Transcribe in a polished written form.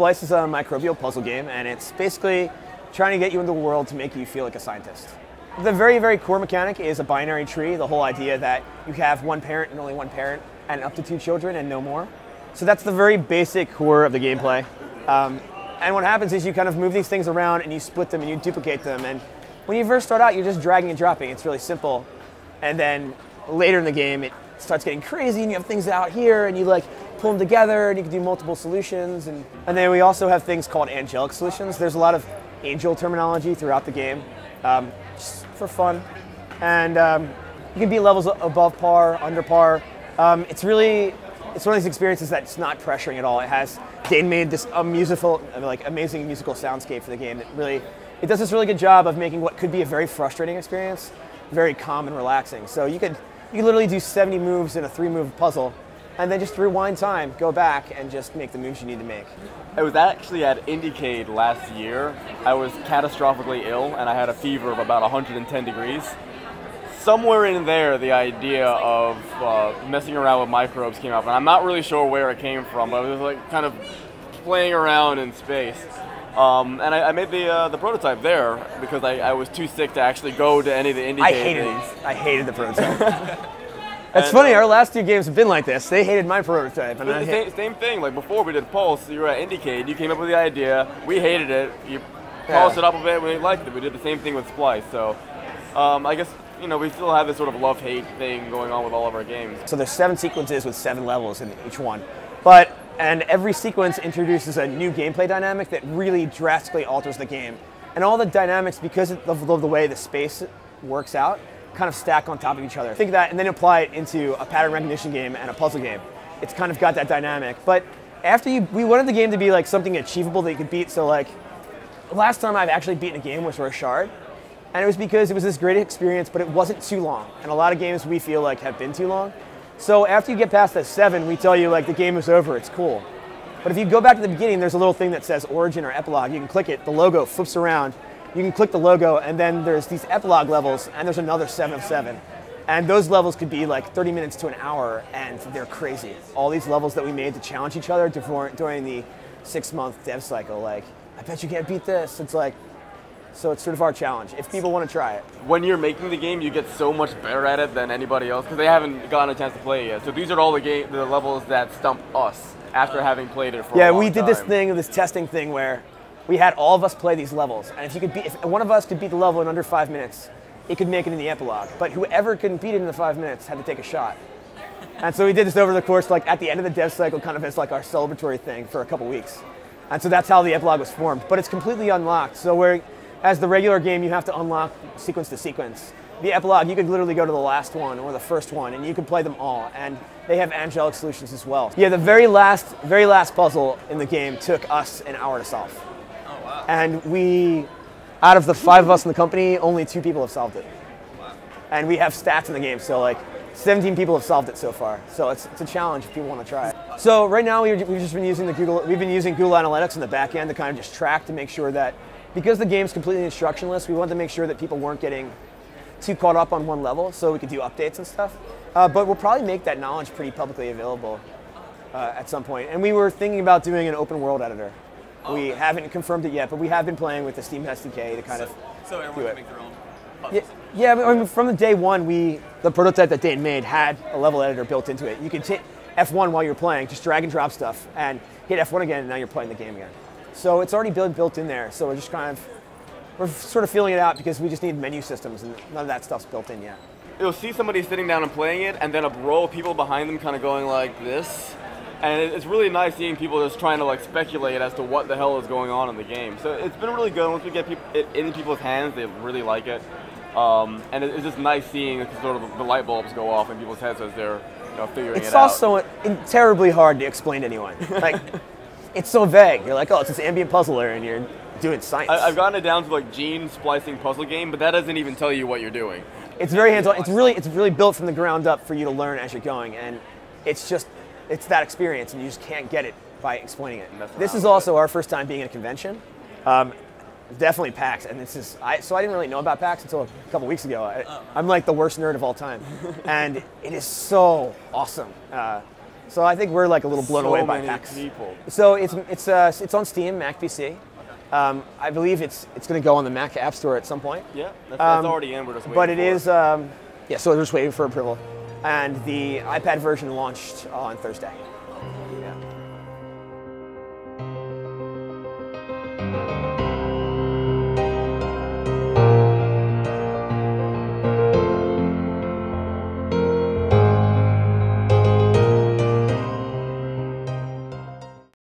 Splice is a microbial puzzle game, and it's basically trying to get you into the world to make you feel like a scientist. The very, very core mechanic is a binary tree, the whole idea that you have one parent and only one parent, and up to 2 children and no more. So that's the very basic core of the gameplay. And what happens is you kind of move these things around and you split them and you duplicate them. And when you first start out, you're just dragging and dropping. It's really simple. And then later in the game, it starts getting crazy and you have things out here and you like pull them together and you can do multiple solutions. And then we also have things called angelic solutions. There's a lot of angel terminology throughout the game, just for fun. And you can beat levels above par, under par. It's one of these experiences that's not pressuring at all. Dane made this amazing musical soundscape for the game that it does this really good job of making what could be a very frustrating experience very calm and relaxing. So you could literally do 70 moves in a 3-move puzzle, and then just rewind time, go back, and just make the moves you need to make. I was actually at Indiecade last year. I was catastrophically ill, and I had a fever of about 110 degrees. Somewhere in there, the idea of messing around with microbes came up, and I'm not really sure where it came from, but it was like kind of playing around in space. And I made the prototype there because I was too sick to actually go to any of the Indiecade I hated the prototype. It's funny, our last 2 games have been like this. They hated my prototype. And same thing, like before we did Pulse, you were at Indiecade, you came up with the idea, we hated it, you polished it up a bit, we liked it. We did the same thing with Splice, so I guess we still have this sort of love-hate thing going on with all of our games. So there's 7 sequences with 7 levels in each one. And every sequence introduces a new gameplay dynamic that really drastically alters the game. And all the dynamics, because of the way the space works out, kind of stack on top of each other. Think of that and then apply it into a pattern recognition game and a puzzle game. It's kind of got that dynamic. But we wanted the game to be like something achievable that you could beat. So like, the last time I've actually beaten a game was for a shard. And it was because it was this great experience, but it wasn't too long. And a lot of games we feel like have been too long. So after you get past that 7, we tell you like the game is over, it's cool. But if you go back to the beginning, there's a little thing that says origin or epilogue. You can click it, the logo flips around. You can click the logo, and then there's these epilogue levels, and there's another 7 of 7. And those levels could be like 30 minutes to an hour, and they're crazy. All these levels that we made to challenge each other during the 6-month dev cycle, like, I bet you can't beat this. So it's sort of our challenge, if people want to try it. When you're making the game, you get so much better at it than anybody else, because they haven't gotten a chance to play it yet. So these are all the levels that stump us after having played it for a long time. Yeah, we did this testing thing where we had all of us play these levels, and if one of us could beat the level in under 5 minutes, it could make it in the epilogue. But whoever couldn't beat it in the 5 minutes had to take a shot. And so we did this over the course, like at the end of the dev cycle, kind of as like our celebratory thing for a couple weeks. And so that's how the epilogue was formed. But it's completely unlocked. So as the regular game, you have to unlock sequence to sequence. The epilogue, you could literally go to the last one or the first one, and you can play them all. And they have angelic solutions as well. Yeah, the very last puzzle in the game took us an hour to solve. Oh, wow. And out of the 5 of us in the company, only 2 people have solved it. Wow. And we have stats in the game, so like 17 people have solved it so far. So it's a challenge if people want to try it. So right now we've just been using we've been using Google Analytics in the back end to kind of just track to make sure that, because the game's completely instructionless, we wanted to make sure that people weren't getting too caught up on one level, so we could do updates and stuff. But we'll probably make that knowledge pretty publicly available at some point. And we were thinking about doing an open world editor. We haven't confirmed it yet, but we have been playing with the Steam SDK to kind of so everyone do can it. make their own puzzles. Yeah, I mean, from the day one, the prototype that Dane made had a level editor built into it. You could hit F1 while you're playing, just drag and drop stuff, and hit F1 again, and now you're playing the game again. So it's already built in there. So we're sort of feeling it out because we just need menu systems, and none of that stuff's built in yet. You'll see somebody sitting down and playing it, and then a row of people behind them kind of going like this. And it's really nice seeing people just trying to like speculate as to what the hell is going on in the game. So it's been really good. Once we get it in people's hands, they really like it. And it's just nice seeing sort of the light bulbs go off in people's heads as they're figuring it out. It's also terribly hard to explain to anyone. Like, it's so vague. You're like, oh, it's this ambient puzzler, and you're doing science. I've gotten it down to like gene splicing puzzle game, but that doesn't even tell you what you're doing. It's very hands-on. It's really built from the ground up for you to learn as you're going, and it's that experience, and you just can't get it by explaining it. This is also our first time being at a convention. Definitely PAX, and so I didn't really know about PAX until a couple weeks ago. I'm like the worst nerd of all time, and it is so awesome. So I think we're like a little blown away by many PAX. people. So it's on Steam, Mac PC. I believe it's going to go on the Mac App Store at some point. Yeah, that's already in. We're just waiting. But it for is, yeah. So we're just waiting for approval, and the iPad version launched on Thursday.